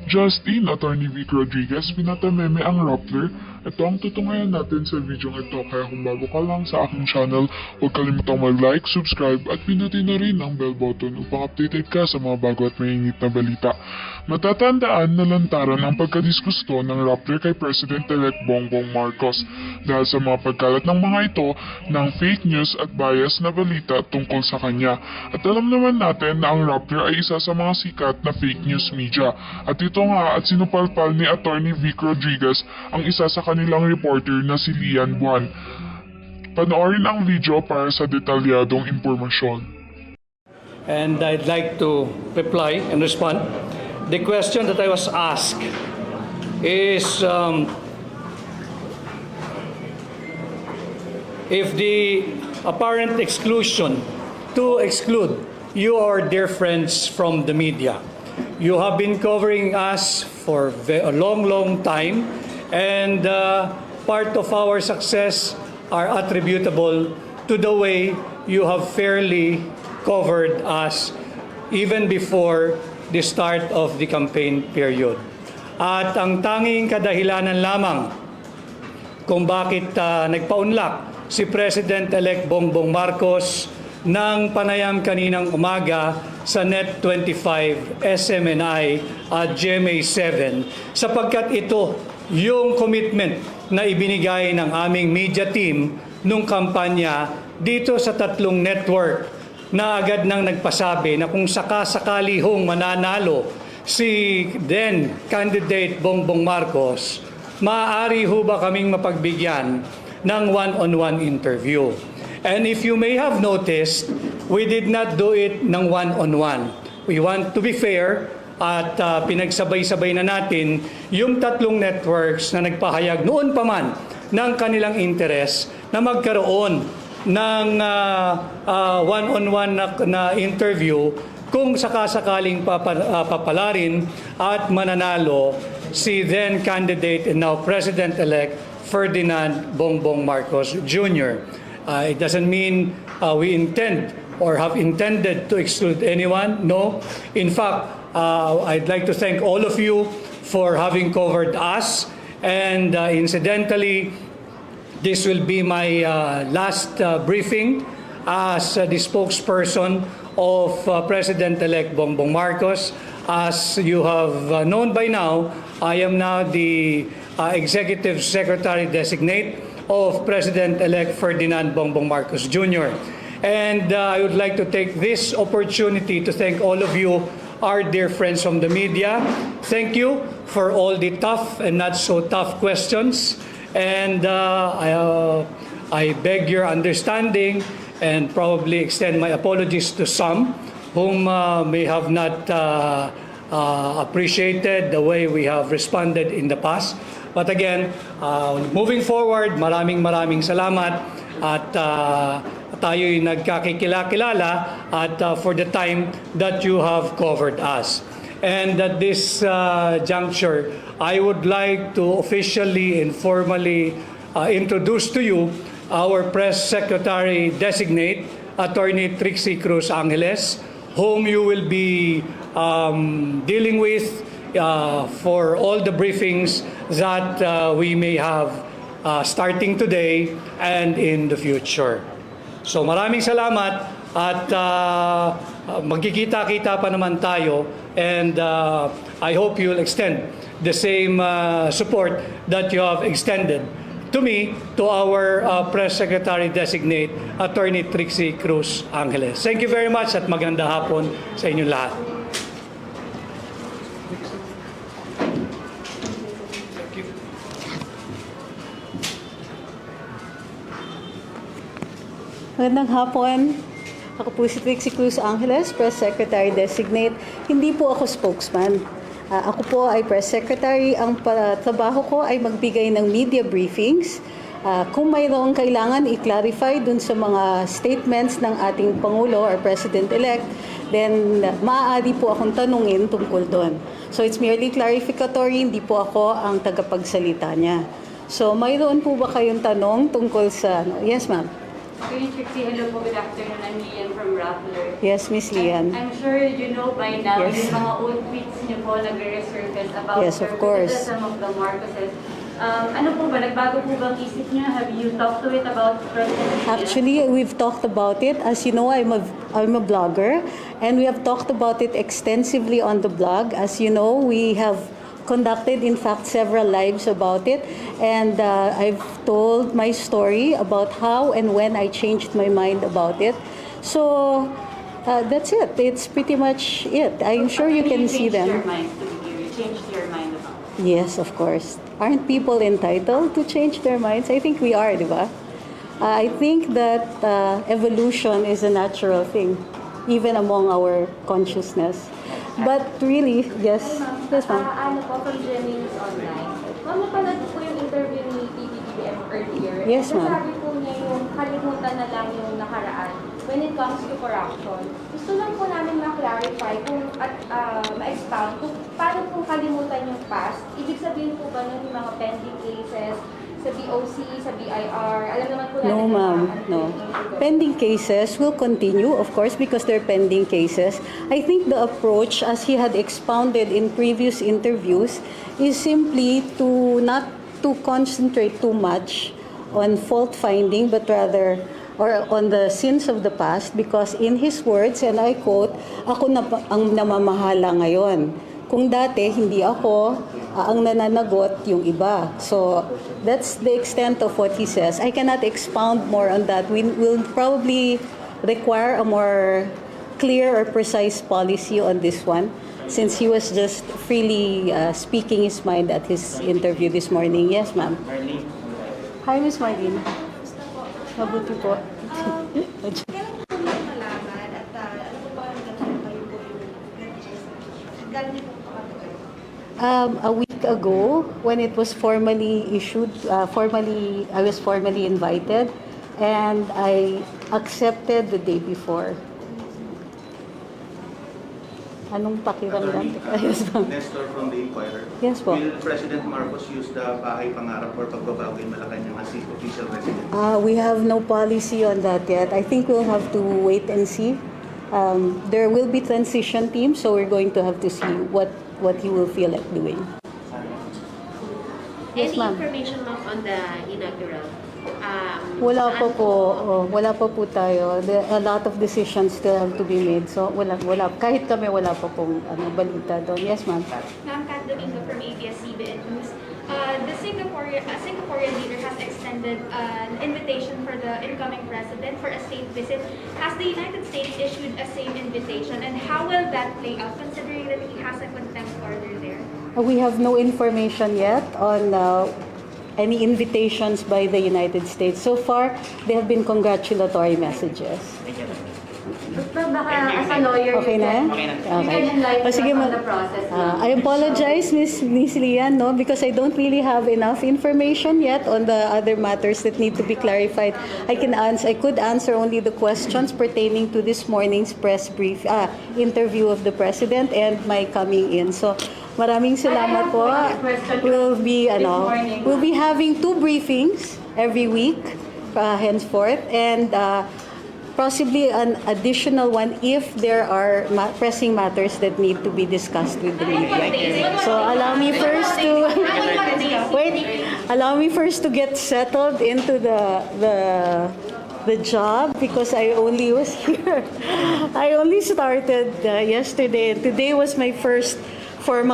Justin, Atty. Vic Rodriguez, pinatameme ang Rappler. Ito ang tutungayan natin sa video ito, kaya kung bago ka lang sa aking channel, huwag kalimutang mag-like, subscribe at pindutin na rin ang bell button upang updated ka sa mga bago at mainit na balita. Matatandaan na lantaran ang pagkadiskusto ng Rappler kay President-elect Bongbong Marcos dahil sa mga pagkalat ng mga ito ng fake news at bias na balita tungkol sa kanya. At alam naman natin na ang Rappler ay isa sa mga sikat na fake news media. At ito nga at sinupalpal ni Atty. Vic Rodriguez ang isa sa kanilang reporter na si Lian Buwan. Panoorin ang video para sa detalyadong impormasyon. And I'd like to reply and respond. The question that I was asked is if the apparent exclusion to exclude you or dear friends from the media. You have been covering us for a long time, and part of our success are attributable to the way you have fairly covered us even before the start of the campaign period. At ang tanging kadahilanan lamang kung bakit nagpaunlak si President-elect Bongbong Marcos ng panayam kaninang umaga sa Net25, SMNI at GMA7 sapagkat ito yung commitment na ibinigay ng aming media team nung kampanya dito sa tatlong network na agad nang nagpasabi na kung sakasakali hong mananalo si then candidate Bongbong Marcos, maaari ho ba kaming mapagbigyan ng one-on-one interview. And if you may have noticed, we did not do it ng one-on-one. We want to be fair at pinagsabay-sabay na natin yung tatlong networks na nagpahayag noon pa man ng kanilang interest na magkaroon ng one-on-one na interview kung sakasakaling papalarin at mananalo si then candidate and now President-elect Ferdinand Bongbong Marcos Jr. It doesn't mean we intend or have intended to exclude anyone. No. In fact, I'd like to thank all of you for having covered us. And incidentally, this will be my last briefing as the spokesperson of President-elect Bongbong Marcos. As you have known by now, I am now the Executive Secretary Designate of President-elect Ferdinand Bongbong Marcos Jr. And I would like to take this opportunity to thank all of you, our dear friends from the media. Thank you for all the tough and not so tough questions. And I beg your understanding and probably extend my apologies to some whom may have not appreciated the way we have responded in the past. But again, moving forward, maraming salamat at tayo'y nagkakikilala at for the time that you have covered us. And at this juncture, I would like to officially and formally introduce to you our Press Secretary Designate, Atty. Trixie Cruz Angeles, whom you will be dealing with for all the briefings that we may have starting today and in the future. So maraming salamat at magkikita-kita pa naman tayo, and I hope you'll extend the same support that you have extended to me, to our Press Secretary Designate, Atty. Trixie Cruz Angeles. Thank you very much at magandang hapon sa inyong lahat. Magandang hapon. Ako po si Trixie Cruz Angeles, Press Secretary Designate. Hindi po ako spokesman. Ako po ay Press Secretary. Ang trabaho ko ay magbigay ng media briefings. Kung mayroong kailangan i-clarify dun sa mga statements ng ating Pangulo or President-elect, then maaari po akong tanungin tungkol doon. So it's merely clarificatory, hindi po ako ang tagapagsalita niya. So mayroon po ba kayong tanong tungkol sa... Yes, ma'am. Atty. Trixie, hello po, good afternoon. I'm Lian from Rappler. Yes, Miss Lian. I'm sure you know by now Yes. yung mga old tweets niyo po nagre-resurface about Yes, of course. criticism of the Marcoses. Ano po ba, nagbago po bang isip niyo? Have you talked to it about President Lian? Actually, we've talked about it. As you know, I'm a blogger, and we have talked about it extensively on the blog. As you know, we have conducted, in fact, several lives about it, and I've told my story about how and when I changed my mind about it. So that's it. It's pretty much it. I'm sure you can see them. You changed your mind about it. Yes, of course. Aren't people entitled to change their minds? I think we are, di ba? I think that evolution is a natural thing, even among our consciousness. But really, yes, yes, ma'am. Ano po, from Jennings Online. Ma'am, napanood po yung interview ni Pbbm earlier. Yes, ma'am. Sabi po niya yung kalimutan na lang yung nakaraan when it comes to corruption. Gusto lang po namin ma-clarify at ma-expound kung paano po kalimutan yung past. Ibig sabihin po ba nun yung mga pending cases sa BOC, sa BIR? Alam naman po natin. No, ma'am. No. Pending cases will continue, of course, because they're pending cases. I think the approach, as he had expounded in previous interviews, is simply to not to concentrate too much on fault finding, but rather or on the sins of the past, because in his words, and I quote, "Ako na ang namamahala ngayon. Kung dati, hindi ako, ang nananagot yung iba." So, that's the extent of what he says. I cannot expound more on that. We will probably require a more clear or precise policy on this one, since he was just freely speaking his mind at his interview this morning. Yes, ma'am. Hi, Miss Marlene. Mabuti po. A week ago, when it was formally issued, I was formally invited, and I accepted the day before. Anong pakiramdam? Yes, ma'am. Nestor from the Inquirer. Yes po. Will President Marcos use the Bahay Pangarap or pagbabago in Malacanang as his official residence? We have no policy on that yet. I think we'll have to wait and see. There will be transition teams, so we're going to have to see what he will feel like doing. Yes, Any ma'am. information, ma'am, on the inaugural? Wala pa po. Wala pa po tayo. A lot of decisions still have to be made. So wala. Kahit kami wala pa pong balita doon. Yes, ma'am. Ma'am Kat Domingo from ABS-CBN News. The Singaporean leader has extended an invitation for the incoming president for a state visit. Has the United States issued a same invitation, and how will that play out, considering that he has a contempt order there? We have no information yet on any invitations by the United States. So far, there have been congratulatory messages. But baka as a lawyer, Okay na? you can enlighten us Sige, on the process. I apologize, Miss Lian, no, because I don't really have enough information yet on the other matters that need to be clarified. I could answer only the questions pertaining to this morning's press brief, interview of the president and my coming in. So, maraming salamat po. We'll be having 2 briefings every week henceforth, and possibly an additional one if there are pressing matters that need to be discussed with the media. So allow me first to get settled into the job, because I only was here. I only started yesterday, and today was my first formal